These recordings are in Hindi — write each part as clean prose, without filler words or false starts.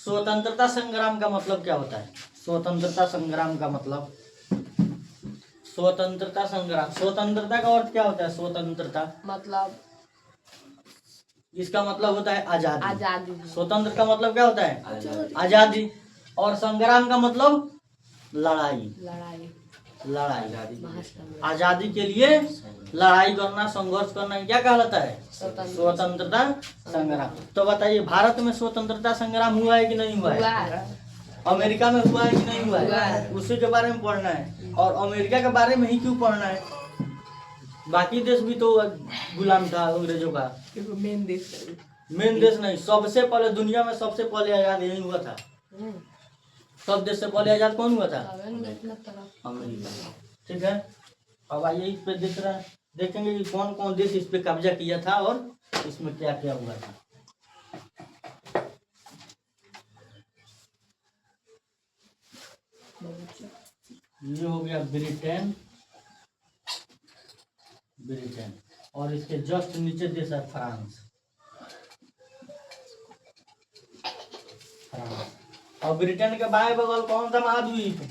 स्वतंत्रता संग्राम का मतलब क्या होता है? स्वतंत्रता संग्राम का मतलब, स्वतंत्रता संग्राम, स्वतंत्रता का अर्थ क्या होता है? स्वतंत्रता मतलब इसका मतलब होता है आजादी। आजादी। स्वतंत्र का मतलब क्या होता है? आजादी। और संग्राम का मतलब लड़ाई। लड़ाई। लड़ाई, आजादी के लिए लड़ाई करना, संघर्ष करना, क्या कहलाता है? स्वतंत्रता संग्राम। तो बताइए, भारत में स्वतंत्रता संग्राम हुआ है कि नहीं हुआ है? अमेरिका में हुआ है कि नहीं हुआ है? उसी के बारे में पढ़ना है। और अमेरिका के बारे में ही क्यों पढ़ना है? बाकी देश भी तो गुलाम था अंग्रेजों का। मेन देश है। मेन देश नहीं, सबसे पहले दुनिया में सबसे पहले आजाद यही हुआ था। सब देश से पहले आजाद कौन हुआ था? अमेरिका। ठीक है, अब आइए इस पे देखेंगे कि कौन कौन देश इस पे कब्जा किया था और इसमें क्या क्या हुआ था। ये हो गया ब्रिटेन, ब्रिटेन, और इसके जस्ट नीचे देश है फ्रांस। और ब्रिटेन के बाएं बगल कौन सा महाद्वीप?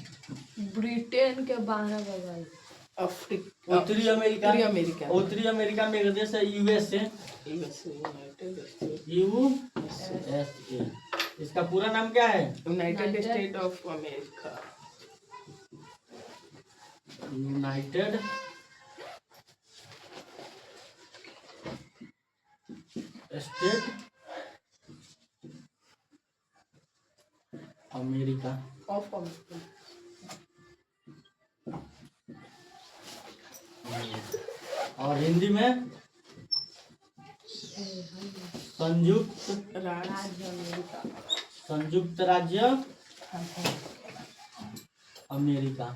ब्रिटेन के बाएं बगल अफ्रीका, उत्तरी अमेरिका। अमेरिका। उत्तरी अमेरिका में एक देश है यूएसए। यूएसए, इसका पूरा नाम क्या है? United state of America. United state America of America. और हिंदी में संयुक्त राज्य अमेरिका। संयुक्त राज्य अमेरिका।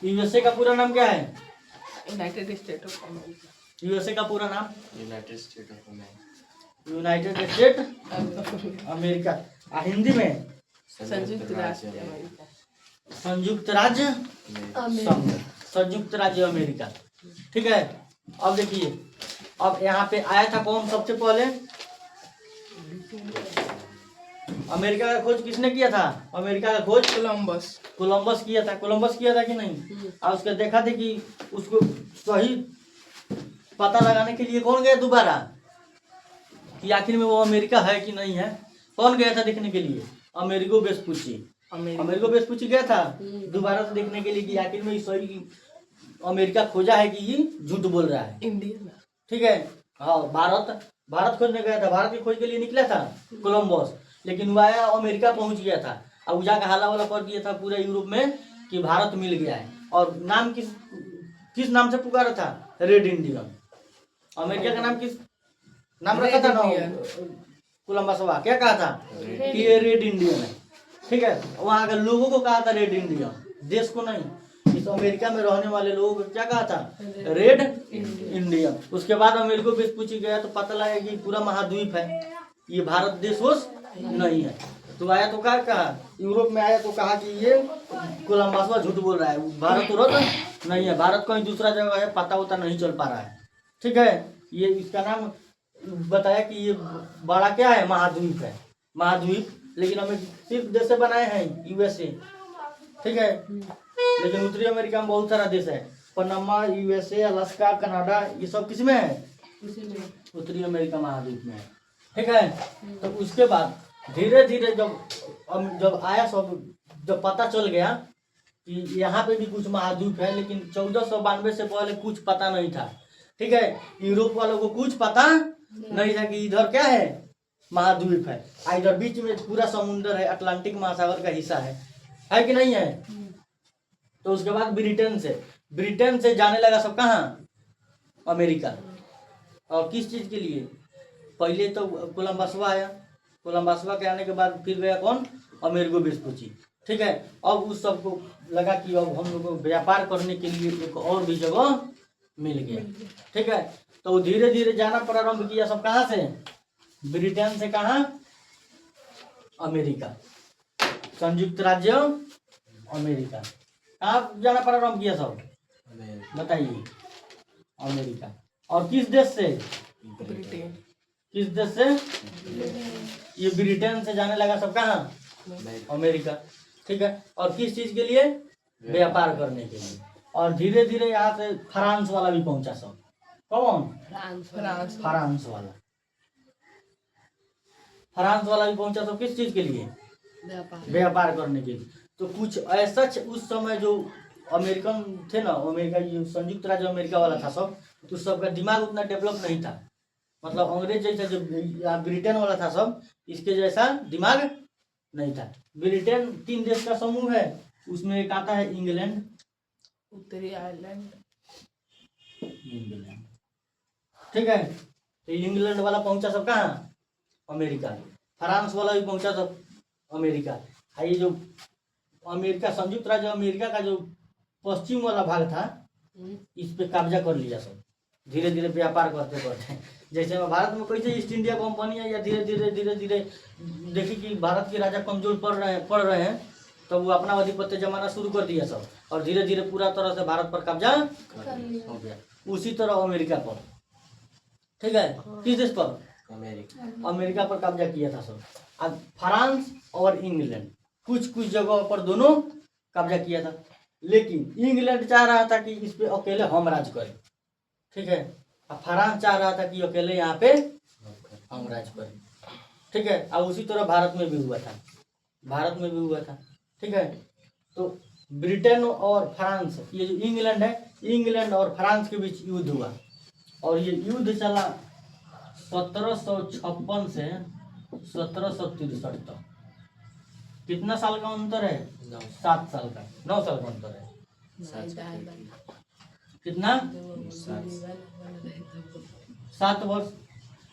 यूएसए का पूरा नाम क्या है? United state of America. USA का पूरा नाम United state of America. United state America. Hindi में संयुक्त राज्य अमेरिका। संयुक्त राज्य संघ, संयुक्त राज्य अमेरिका। ठीक है, अब देखिए, अब यहाँ पे आया था कौन सबसे पहले? अमेरिका का खोज किसने किया था? अमेरिका का खोज कोलंबस। कोलंबस किया था। कोलंबस किया था कि नहीं? और उसके देखा था कि उसको सही पता लगाने के लिए कौन गया दोबारा, कि आखिर में वो अमेरिका है कि नहीं है? कौन गया था देखने के लिए? Amerigo Vespucci. अमेरिगो वेस्पुची गया था दोबारा से देखने के लिए कि आखिर में सही अमेरिका खोजा है कि ये झूठ बोल रहा है। इंडिया। ठीक है, हाँ, भारत खोजने गया था। भारत की खोज के लिए निकला था कोलंबस, लेकिन वो आया अमेरिका पहुंच गया था। अब वो जाकर हाला वाला कर दिया था पूरे यूरोप में कि भारत मिल गया है। और नाम किस नाम से पुकारा था? Red Indian. अमेरिका का नाम किस नाम रखा था ना कोलंबस? क्या कहा था कि ये रेड इंडियन है। ठीक है, वहाँ के लोगों को कहा था रेड इंडियन, देश को नहीं। इस अमेरिका में रहने वाले लोगों को क्या कहा था? Red Indian. उसके बाद अमेरिका वेस्पुची गया तो पता लगा कि पूरा महाद्वीप है, ये भारत देश नहीं है। तो आया तो क्या कहा? यूरोप में आया तो कहा कि ये कोलंबस झूठ बोल रहा है, भारत तो नहीं है, भारत कहीं दूसरा जगह है, पता उता नहीं चल पा रहा है। ठीक है, ये इसका नाम बताया कि ये बड़ा क्या है? महाद्वीप है, महाद्वीप। लेकिन हमें सिर्फ देश से बनाए हैं यूएसए। ठीक है, लेकिन उत्तरी अमेरिका में बहुत सारा देश है। पनामा, यूएसए, अलास्का, कनाडा, ये सब किस में है? उत्तरी अमेरिका महाद्वीप में है। ठीक है, तो उसके बाद धीरे धीरे जब आया सब, जब पता चल गया कि यहाँ पे भी कुछ महाद्वीप है, लेकिन 1492 से पहले कुछ पता नहीं था। ठीक है, यूरोप वालों को कुछ पता नहीं था कि इधर क्या है? महाद्वीप है। इधर बीच में पूरा समुद्र है, अटलांटिक महासागर का हिस्सा है कि नहीं है? तो उसके बाद ब्रिटेन से जाने लगा सब कहाँ? अमेरिका। और किस चीज के लिए? पहले तो कोलंबसवा आया, कोलंबसवा के आने के बाद फिर गया कौन? Amerigo Vespucci. ठीक है, अब उस सबको लगा कि अब हम लोग को व्यापार करने के लिए एक और भी जगह मिल गया। ठीक है, तो धीरे धीरे जाना प्रारंभ किया सब कहाँ से? ब्रिटेन से कहाँ? अमेरिका, संयुक्त राज्य अमेरिका। कहाँ जाना प्रारंभ किया सब? बताइए। अमेरिका। और किस देश से? ब्रिटेन। किस देश से? ये ब्रिटेन से जाने लगा सब कहाँ? America America. ठीक है, और किस चीज के लिए? व्यापार करने के लिए। और धीरे धीरे यहाँ से फ्रांस वाला भी पहुंचा सब। कौन? फ्रांस फ्रांस वाला। फ्रांस वाला भी पहुंचा सब किस चीज के लिए? व्यापार करने के लिए। तो कुछ ऐसा उस समय जो अमेरिकन थे ना, अमेरिका जो संयुक्त राज्य अमेरिका वाला था सब, तो सबका दिमाग उतना डेवलप नहीं था। मतलब अंग्रेज जैसा जो ब्रिटेन वाला था सब, इसके जैसा दिमाग नहीं था। ब्रिटेन 3 देश का समूह है, उसमें एक आता है इंग्लैंड। उत्तरी आयरलैंड। ठीक है, तो इंग्लैंड वाला पहुंचा सब कहाँ? अमेरिका। फ्रांस वाला भी पहुंचा सब अमेरिका। ये जो अमेरिका, संयुक्त राज्य अमेरिका का जो पश्चिम वाला भाग था, इस पे कब्जा कर लिया सब। धीरे धीरे व्यापार करते करते, जैसे भारत में कैसे ईस्ट इंडिया कंपनी है, या धीरे धीरे देखिए कि भारत के राजा कमजोर पड़ रहे हैं, तो वो अपना आधिपत्य जमाना शुरू कर दिया सब, और धीरे धीरे पूरा तरह से भारत पर कब्जा हो गया। उसी तरह अमेरिका पर, ठीक है, किस देश पर? अमेरिका पर कब्जा किया था सब। अब फ्रांस और इंग्लैंड कुछ जगहों पर दोनों कब्जा किया था, लेकिन इंग्लैंड चाह रहा था कि इस पे अकेले हम राज करें। ठीक है, अब फ्रांस चाह रहा था कि अकेले यहाँ पे हम राज करें। ठीक है, अब उसी तरह भारत में भी हुआ था। ठीक है, तो ब्रिटेन और फ्रांस, ये जो इंग्लैंड है, इंग्लैंड और फ्रांस के बीच युद्ध हुआ, और ये युद्ध चला 1756 से 1763 तक। कितना साल का अंतर है? 7 साल का, 9 साल का अंतर है। कितना? 7 वर्ष।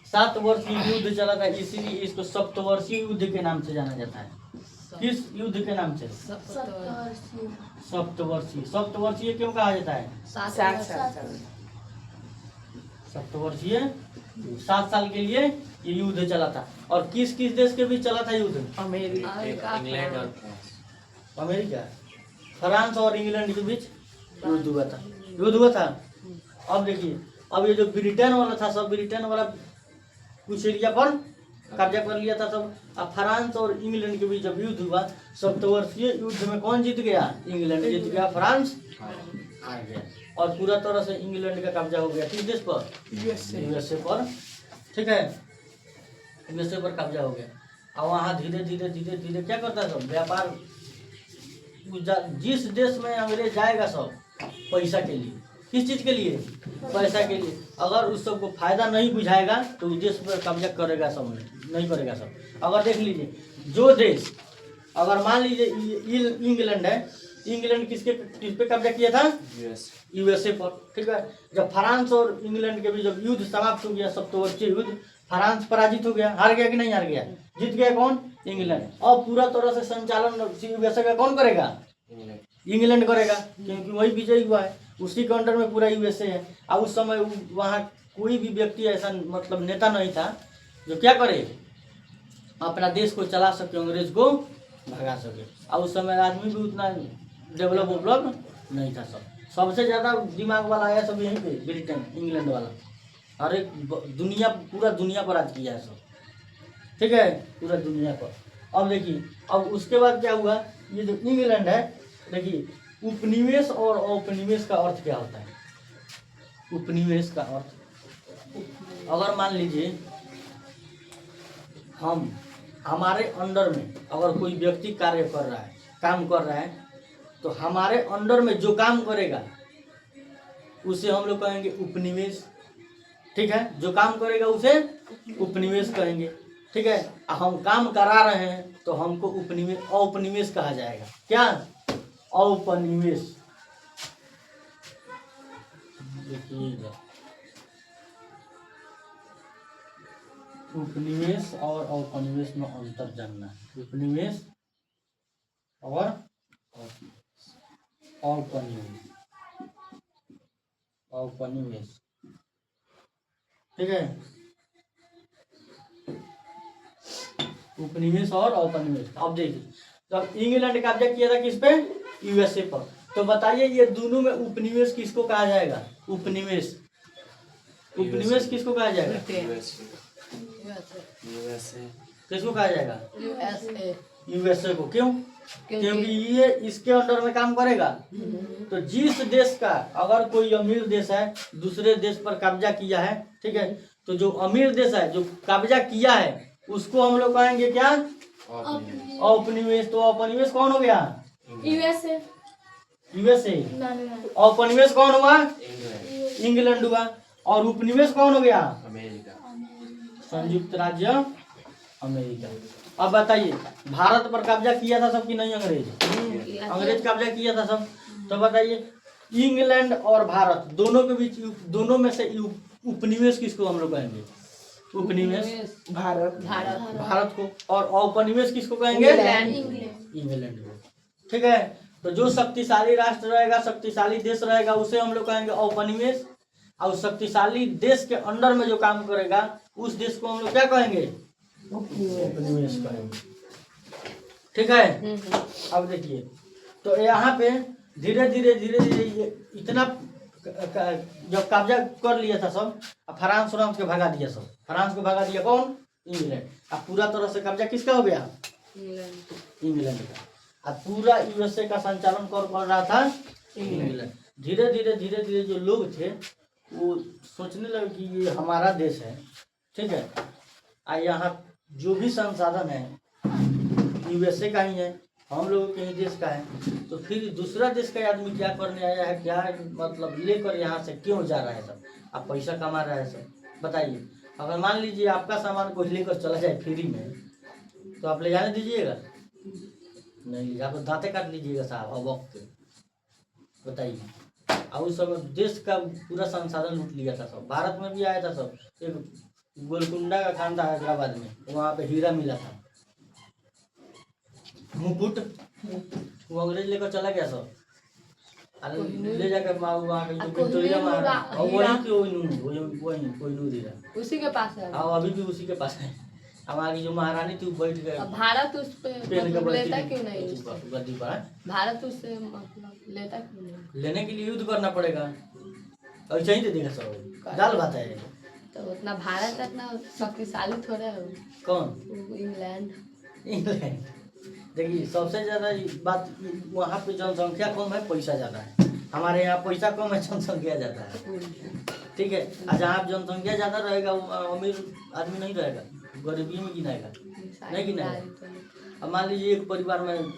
7 वर्ष की युद्ध चला था, इसीलिए इसको सप्तवर्षीय युद्ध के नाम से जाना जाता है। किस युद्ध के नाम से? सप्तवर्षीय। सप्तवर्षीय क्यों कहा जाता है? सप्तवर्षीय 7 साल के लिए ये युद्ध चला था। और किस किस देश के बीच चला था युद्ध? अमेरिका, इंग्लैंड और फ्रांस। अमेरिका, फ्रांस और इंग्लैंड के बीच युद्ध हुआ था। अब देखिए, अब ये जो ब्रिटेन वाला था सब, ब्रिटेन वाला कुछ एरिया पर कब्जा कर लिया था सब। अब फ्रांस और इंग्लैंड के बीच जब युद्ध हुआ, सप्तवर्षीय युद्ध में कौन जीत गया? इंग्लैंड जीत गया, फ्रांस हार गया, और पूरा तरह से इंग्लैंड का कब्जा हो गया। किस देश पर? यूएसए पर। ठीक है, यूएसए पर कब्जा हो गया। और वहाँ धीरे धीरे क्या करता है सब? व्यापार। जिस देश में अंग्रेज जाएगा सब पैसा के लिए। किस चीज के लिए? पैसा के लिए। अगर उस सबको फायदा नहीं बुझाएगा तो उस देश पर कब्जा करेगा सब, नहीं करेगा सब। अगर देख लीजिए, जो देश, अगर मान लीजिए इंग्लैंड है, इंग्लैंड किस पे कब्जा किया था? यूएसए पर। ठीक है, जब फ्रांस और इंग्लैंड के बीच जब युद्ध समाप्त हो गया, सप्तवर्षीय युद्ध, फ्रांस पराजित हो गया, हार गया कि नहीं हार गया? जीत गया कौन? इंग्लैंड। अब पूरा तरह से संचालन यूएसए का कौन करेगा? इंग्लैंड करेगा, क्योंकि वही विजयी हुआ है, उसी के अंडर में पूरा यूएसए है। और उस समय वहाँ कोई भी व्यक्ति ऐसा, मतलब नेता नहीं था जो क्या करे, अपना देश को चला सके, अंग्रेज को भगा सके। और उस समय आदमी भी उतना डेवलप नहीं था। सबसे ज़्यादा दिमाग वाला आया सब यहीं पे, ब्रिटेन, इंग्लैंड वाला। हर एक पूरा दुनिया पर राज किया है सब। ठीक है, पूरा दुनिया पर। अब देखिए, अब उसके बाद क्या हुआ, ये जो इंग्लैंड है, देखिए उपनिवेश और औपनिवेश का अर्थ क्या होता है? उपनिवेश का अर्थ, अगर मान लीजिए हमारे अंडर में अगर कोई व्यक्ति काम कर रहा है, तो हमारे अंडर में जो काम करेगा उसे हम लोग कहेंगे उपनिवेश। ठीक है, जो काम करेगा उसे उपनिवेश कहेंगे। ठीक है, हम काम करा रहे हैं तो हमको औपनिवेश कहा जाएगा। क्या? औपनिवेश। देखिएगा, उपनिवेश और औपनिवेश में अंतर जानना है। उपनिवेश और औपनिवेश। ठीक है, उपनिवेश और औपनिवेश। अब देखिए, जब इंग्लैंड कब्जा किया था किस पे? यूएसए पर। तो बताइए, ये दोनों में उपनिवेश किसको कहा जाएगा? उपनिवेश किसको कहा जाएगा? यूएसए। किसको कहा जाएगा? USA यूएसए को। क्यों? क्योंकि ये इसके अंडर में काम करेगा। तो जिस देश का अगर कोई अमीर देश है दूसरे देश पर कब्जा किया है, ठीक है, तो जो अमीर देश है जो कब्जा किया है उसको हम लोग कहेंगे क्या? औपनिवेश। तो औपनिवेश कौन हो गया? USA USA. ना ना औपनिवेश कौन हुआ? इंग्लैंड, इंग्लैंड हुआ। और उपनिवेश कौन हो गया? अमेरिका, संयुक्त राज्य अमेरिका। अब बताइए भारत पर कब्जा किया था सब कि नहीं? अंग्रेज अंग्रेज कब्जा किया था सब। तो बताइए इंग्लैंड और भारत दोनों के बीच दोनों में से उपनिवेश किसको हम लोग कहेंगे? उपनिवेश भारत भारत को। और औपनिवेश किसको कहेंगे? इंग्लैंड को। ठीक है, तो जो शक्तिशाली राष्ट्र रहेगा शक्तिशाली देश रहेगा उसे हम लोग कहेंगे औपनिवेश। और शक्तिशाली देश के अंडर में जो काम करेगा उस देश को हम लोग क्या कहेंगे? उपनिवेश कहेंगे। ठीक है, अब देखिए तो यहाँ पे धीरे धीरे ये इतना जब कब्जा कर लिया था सब, अब फ्रांस के भगा दिया सब। फ्रांस को भगा दिया कौन? इंग्लैंड। अब पूरा तरह से कब्जा किसका हो गया? इंग्लैंड का। अब पूरा यूएसए का संचालन कर रहा था इंग्लैंड। धीरे धीरे जो लोग थे वो सोचने लगे कि ये हमारा देश है, ठीक है, यहाँ जो भी संसाधन है यूएसए का ही है, हम लोगों के ही देश का है। तो फिर दूसरा देश का आदमी क्या करने आया है, क्या मतलब लेकर यहाँ से क्यों जा रहा है सब? आप पैसा कमा रहा है सब। बताइए अगर मान लीजिए आपका सामान कोई लेकर चला जाए फ्री में तो आप ले जाने दीजिएगा? नहीं, आप दांते काट लीजिएगा साहब अब वक्त पे। बताइए। और उस समय देश का पूरा संसाधन लूट लिया था सब। भारत में भी आया था सब। एक गोलकुंडा का खान था हैदराबाद में, वहाँ पे हीरा मिला था, मुकुट, वो अंग्रेज लेकर चला गया सब। ले जाकर वहाँ के जो विक्टोरिया महारानी और वही कोहिनूर हीरा उसी के पास है। हाँ अभी भी उसी के पास है। हमारी जो महारानी थी वो बैठ गए भारत उस पे मतलब लेता क्यों नहीं? गद्दी पर है। भारत उससे मतलब लेता क्यों नहीं? लेने के लिए युद्ध करना पड़ेगा और चाहिए तो देगा सब। दाल भात है। तो उतना भारत इतना शक्तिशाली थोड़ा है। कौन? इंग्लैंड। देखिए सबसे ज्यादा बात वहाँ पे जनसंख्या कम है, पैसा ज्यादा है। हमारे यहाँ पैसा कम है, जनसंख्या ज्यादा है। ठीक है, जहाँ जनसंख्या ज्यादा रहेगा अमीर आदमी नहीं रहेगा, गरीबी में गिनाएगा, नहीं गिनाएगा। अब मान लीजिए एक परिवार में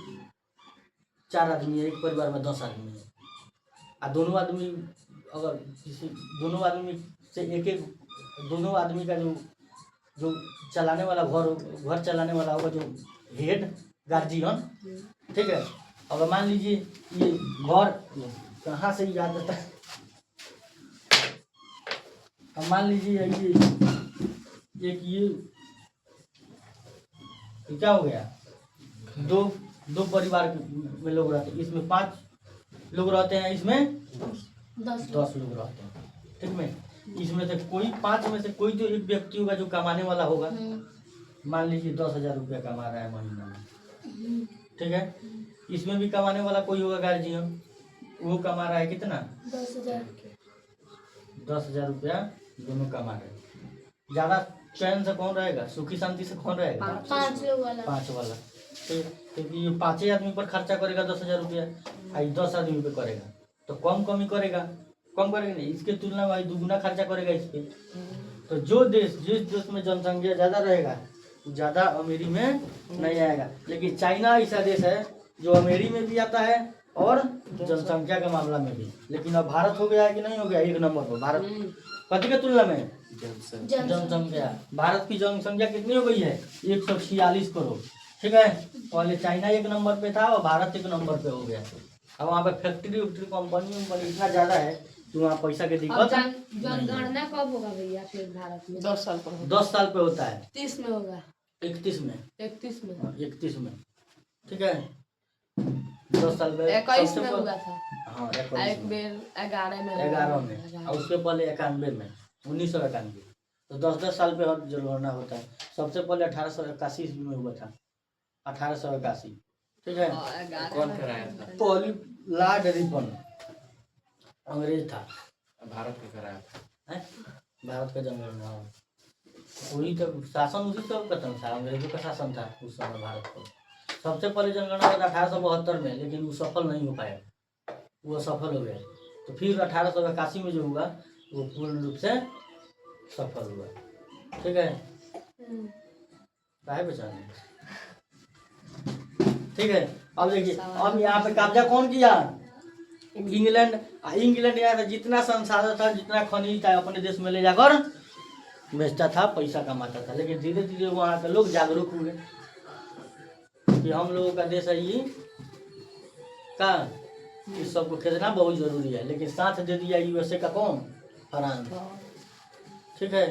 4 आदमी है, एक परिवार में 10 आदमी है, और दोनों आदमी अगर किसी दोनों आदमी से एक दोनों आदमी का जो चलाने वाला घर चलाने वाला होगा, जो हेड गार्जियन, ठीक है, अगर मान लीजिए ये घर कहाँ से याद आता है, अब मान लीजिए ये एक ये क्या हो गया, दो परिवार में लोग रहते हैं, इसमें 5 लोग रहते हैं, इसमें 10 लोग रहते हैं, ठीक में। इसमें से कोई 5 में से कोई तो एक व्यक्ति होगा जो कमाने वाला होगा। मान लीजिए 10,000 रुपया कमा रहा है महीना में, ठीक है। इसमें भी कमाने वाला कोई होगा गार्जियन, वो कमा रहा है कितना? 10,000 रुपया दोनों कमा रहे हैं। ज्यादा चैन से कौन रहेगा, सुखी शांति से कौन रहेगा? 5 लोग वाला। 5 वाला। क्योंकि ये 5 आदमी पर खर्चा करेगा 10,000 रुपया, 10 आदमी पे करेगा तो कम ही करेगा, कम करेगा नहीं, इसके तुलना में दुगुना खर्चा करेगा इस पे। तो जिस देश में जनसंख्या ज्यादा रहेगा ज्यादा अमीरी में नहीं आएगा। लेकिन चाइना ऐसा देश है जो अमीरी में भी आता है और जनसंख्या के मामला में भी। लेकिन अब भारत हो गया है कि नहीं हो गया 1 नंबर पर? भारत कथी के तुलना में? जनसंख्या। भारत की जनसंख्या कितनी हो गई है? 146 करोड़, ठीक है। पहले चाइना 1 नंबर पे था और भारत 1 नंबर पे हो गया। अब वहाँ पे फैक्ट्री कंपनी इतना ज्यादा है कि वहाँ पैसा की दिक्कत। जनगणना कब होगा भैया फिर भारत में? 10 साल पर 10 साल पे होता है। 30 में होगा। 31 में, 31 में, ठीक है। 10 साल पे 21 में हुआ था। हाँ, एक बेर 11 में, 11 में, और उसके पहले 91 में, 1991। तो 10-10 साल पे जनगणना होता है। सबसे पहले 1881 में हुआ था, 1881, ठीक है। कौन कराया था? पहली लॉर्ड रिपन अंग्रेज था। भारत का कराया था। भारत का जनगणना वही तो शासन उसी सब खत्म था, अंग्रेजों का शासन था उस समय भारत को। सबसे पहले जनगणना हुआ था 1872 में, लेकिन वो सफल नहीं हो पाया, वो असफल हो गया। तो फिर 1881 में जो हुआ वो पूर्ण रूप से सफल हुआ। ठीक है, काहे पहचाने? ठीक है, अब देखिए, अब यहाँ पे कब्जा कौन किया? इंग्लैंड। इंग्लैंड यहाँ था, जितना संसाधन था, जितना खनिज था अपने देश में ले जाकर बेचता था, पैसा कमाता था। लेकिन धीरे धीरे वहाँ के लोग जागरूक हुए कि हम लोगों का देश है ये का, इस सबको खरीदना बहुत जरूरी है। लेकिन साथ दे दिया यूएसए का कौन? फ्रांस। ठीक है,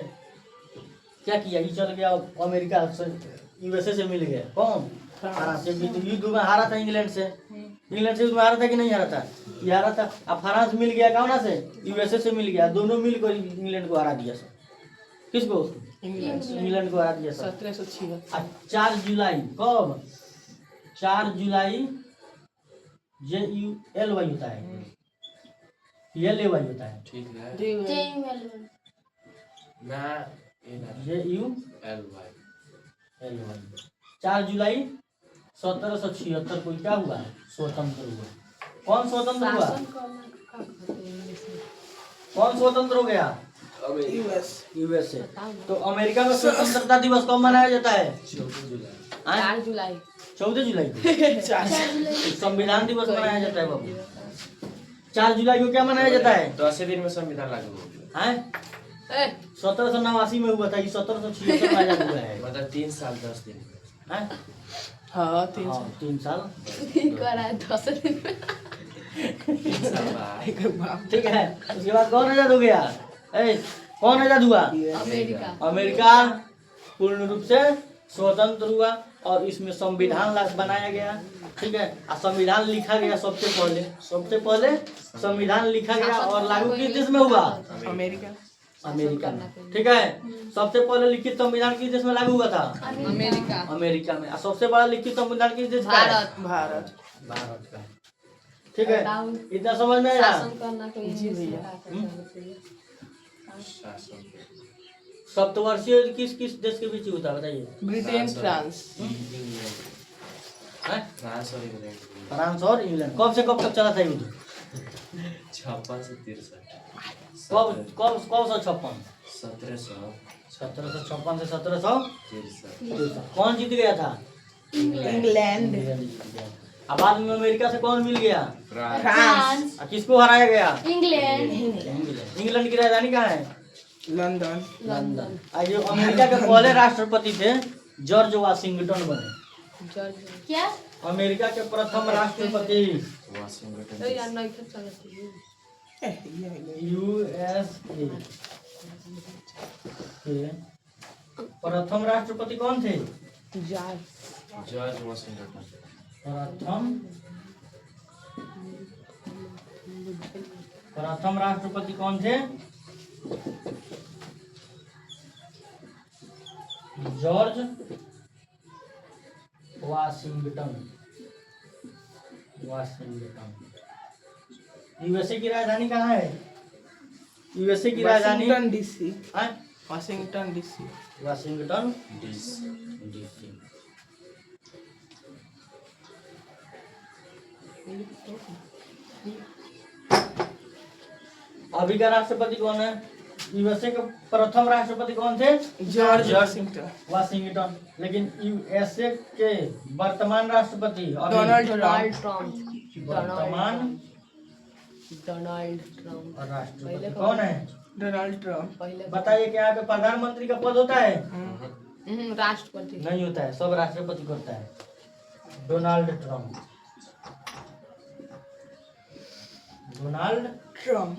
क्या किया? ये चल गया अमेरिका से, यूएसए से मिल गया कौन? फ्रांस। युद्ध में हारा था इंग्लैंड से। इंग्लैंड से युद्ध में हारा था कि नहीं हारा था? ये हारा था। अब फ्रांस मिल गया कौन से? यूएसए से मिल गया। दोनों मिलकर इंग्लैंड को हरा दिया सर। किसको? इंग्लैंड को हरा दिया सर। 1776। 4 जुलाई कब? 4 जुलाई JULY होता है, LAY होता है। ठीक है ना, JULY। 4 जुलाई 1776 को क्या हुआ? स्वतंत्र हुआ। कौन स्वतंत्र हुआ? कौन स्वतंत्र हो गया? यूएसए। तो अमेरिका में स्वतंत्रता दिवस कब मनाया जाता है? 14 जुलाई। 4 जुलाई। 14 जुलाई को संविधान दिवस मनाया जाता है बाबू। 4 जुलाई को क्या मनाया जाता है? 10 दिन में संविधान लागू हो गया हैं? 1789 में हुआ था, ये 1776 में आजाद हुआ है। मतलब 3 साल 10 दिन हैं? हाँ 3 हाँ, साल। 3 साल। करा है 10 दिन में। 3 साल बाद। ठीक है, उसके बाद कौन आजाद हो गया? कौन आजाद हुआ? अमेरिका। अमेरिका पूर्ण रूप से स्वतंत्र हुआ और इसमें संविधान बनाया गया। ठीक है, और संविधान लिखा गया सबसे पहले संविधान लिखा गया और लागू किस देश में हुआ? अमेरिका। अमेरिका में। ठीक है, सबसे पहले लिखित संविधान किस देश में लागू हुआ था? अमेरिका। अमेरिका में। और सबसे बड़ा लिखित संविधान किस देश का है? भारत। भारत का। ठीक है, इतना समझ में आया? शासन करना तो जी भैया। शासन। सप्तवर्षीय किस किस देश के बीच होता है बताइए? Britain, France. इंग्लैंड। हैं? फ्रांस और इंग्लैंड। फ्रांस और इंग्लैंड। कब से कब तक चला था युद्ध? 56 से 63। कब कब कब 1756? 1700। 1756 से 1763। 63। कौन जीत गया था? इंग्लैंड। इंग्लैंड जीत गया। अब बाद में अमेरिका से कौन मिल गया? फ्रांस। और किसको हराया गया? इंग्लैंड। इंग्लैंड की राजधानी कहाँ है? लंदन। लंदन। और जो अमेरिका के पहले राष्ट्रपति थे जॉर्ज वाशिंगटन बने। क्या? अमेरिका के प्रथम राष्ट्रपति वाशिंगटन। तो यार नहीं था चलती। USA के प्रथम राष्ट्रपति कौन थे? George Washington. प्रथम राष्ट्रपति कौन थे? George Washington. यूएसए की राजधानी कहाँ है? यूएसए की राजधानी वाशिंगटन डीसी। हाँ? Washington DC. Washington DC. DC. अभी का राष्ट्रपति कौन है? यूएसए के प्रथम राष्ट्रपति कौन थे? George Washington. वाशिंगटन। लेकिन यूएसए के वर्तमान राष्ट्रपति अभी डोनाल्ड डोनाल्ड ट्रम्प। ट्रम्प। वर्तमान डोनाल्ड ट्रम्प। राष्ट्रपति कौन है? Donald Trump. पहले बताइए कि यहाँ पे प्रधानमंत्री का पद होता है? राष्ट्रपति नहीं होता है, सब राष्ट्रपति करता है। Donald Trump. Donald Trump.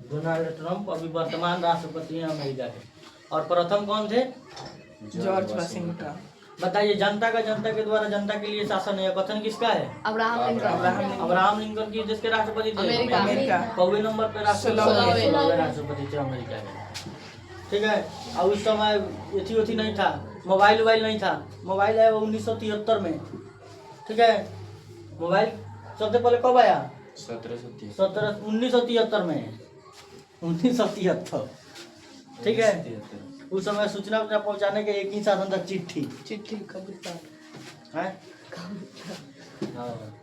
Donald Trump अभी वर्तमान राष्ट्रपति हैं अमेरिका के। और प्रथम कौन थे? George Washington. बताइए, जनता के द्वारा जनता के लिए शासन है, कथन किसका है? Abraham Lincoln. अब्राहम लिंकन किस देश के राष्ट्रपति थे? अमेरिका। कौवे नंबर पे सोलहवें राष्ट्रपति थे अमेरिका के। ठीक है, और उस समय एथी नहीं था, मोबाइल नहीं था। मोबाइल आया 1973 में। ठीक है, मोबाइल सबसे पहले कब आया? 1730। 1973 में। 1973। ठीक है, 1973। उस समय सूचना उतना पहुंचाने के एक ही साधन था, चिट्ठी। चिट्ठी कबूतर। है हाँ।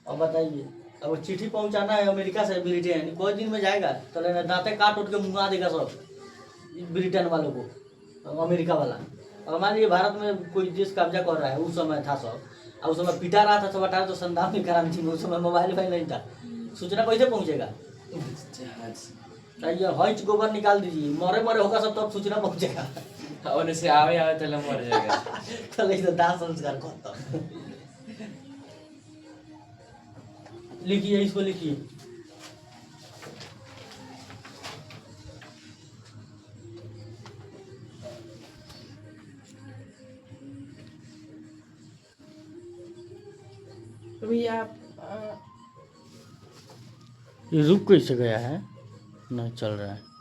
अब बताइए, अब वो चिट्ठी पहुंचाना है अमेरिका से ब्रिटेन, कोई दिन में जाएगा तो लेना दांते काट उठ के मुंगा देगा सब ब्रिटेन वालों को, अमेरिका वाला। और मान लीजिए भारत में कोई देश कब्जा कर रहा है, उस समय था सब, और उस समय पिटा रहा था सब, हटा तो संविधान की क्रांति में, उस समय मोबाइल फाइल नहीं था, सूचना कैसे पहुंचेगा? जहाज। ये हॉइच गोबर निकाल दीजिए, मरे मरे होगा सब, तब सूचना पहुंचेगा। और से आवे आवे तो मर जाएगा। तो लेकिन तो दाह संस्कार करता। लिखिए, इसको लिखिए। तो भैया आप ये रुक कैसे गया है? नहीं चल रहा है।